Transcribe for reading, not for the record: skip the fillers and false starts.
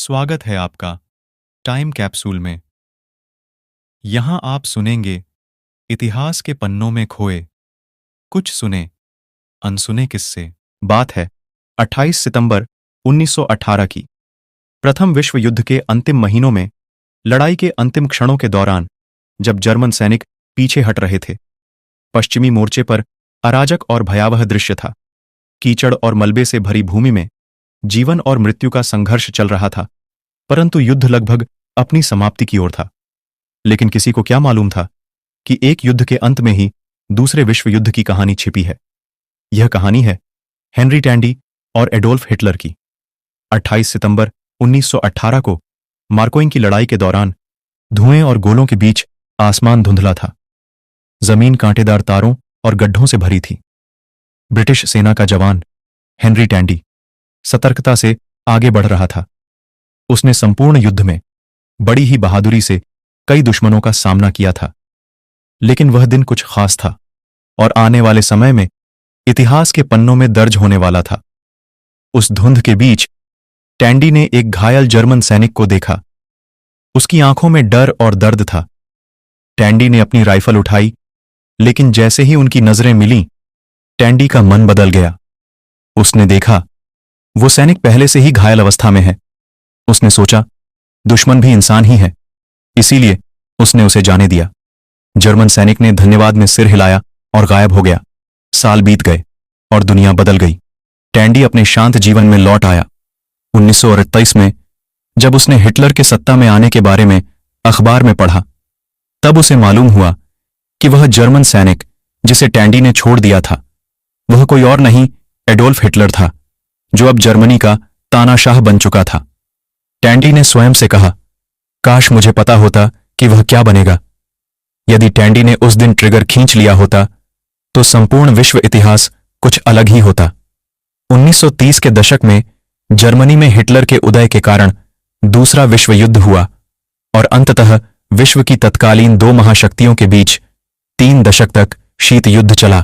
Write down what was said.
स्वागत है आपका टाइम कैप्सूल में। यहां आप सुनेंगे इतिहास के पन्नों में खोए कुछ सुने अनसुने किस्से। बात है 28 सितंबर 1918 की। प्रथम विश्व युद्ध के अंतिम महीनों में, लड़ाई के अंतिम क्षणों के दौरान, जब जर्मन सैनिक पीछे हट रहे थे, पश्चिमी मोर्चे पर अराजक और भयावह दृश्य था। कीचड़ और मलबे से भरी भूमि में जीवन और मृत्यु का संघर्ष चल रहा था, परंतु युद्ध लगभग अपनी समाप्ति की ओर था। लेकिन किसी को क्या मालूम था कि एक युद्ध के अंत में ही दूसरे विश्व युद्ध की कहानी छिपी है। यह कहानी है हेनरी टैंडी और एडोल्फ हिटलर की। 28 सितंबर 1918 को मार्कोइंग की लड़ाई के दौरान धुएं और गोलों के बीच आसमान धुंधला था। जमीन कांटेदार तारों और गड्ढों से भरी थी। ब्रिटिश सेना का जवान हेनरी टैंडी सतर्कता से आगे बढ़ रहा था। उसने संपूर्ण युद्ध में बड़ी ही बहादुरी से कई दुश्मनों का सामना किया था। लेकिन वह दिन कुछ खास था और आने वाले समय में इतिहास के पन्नों में दर्ज होने वाला था। उस धुंध के बीच टैंडी ने एक घायल जर्मन सैनिक को देखा। उसकी आंखों में डर और दर्द था। टैंडी ने अपनी राइफल उठाई, लेकिन जैसे ही उनकी नजरें मिलीं, टैंडी का मन बदल गया। उसने देखा वो सैनिक पहले से ही घायल अवस्था में है। उसने सोचा दुश्मन भी इंसान ही है, इसीलिए उसने उसे जाने दिया। जर्मन सैनिक ने धन्यवाद में सिर हिलाया और गायब हो गया। साल बीत गए और दुनिया बदल गई। टैंडी अपने शांत जीवन में लौट आया। 1938 में जब उसने हिटलर के सत्ता में आने के बारे में अखबार में पढ़ा, तब उसे मालूम हुआ कि वह जर्मन सैनिक जिसे टैंडी ने छोड़ दिया था, वह कोई और नहीं एडोल्फ हिटलर था, जो अब जर्मनी का तानाशाह बन चुका था। टैंडी ने स्वयं से कहा, काश मुझे पता होता कि वह क्या बनेगा। यदि टैंडी ने उस दिन ट्रिगर खींच लिया होता तो संपूर्ण विश्व इतिहास कुछ अलग ही होता। 1930 के दशक में जर्मनी में हिटलर के उदय के कारण दूसरा विश्व युद्ध हुआ और अंततः विश्व की तत्कालीन दो महाशक्तियों के बीच 3 दशक तक शीत युद्ध चला।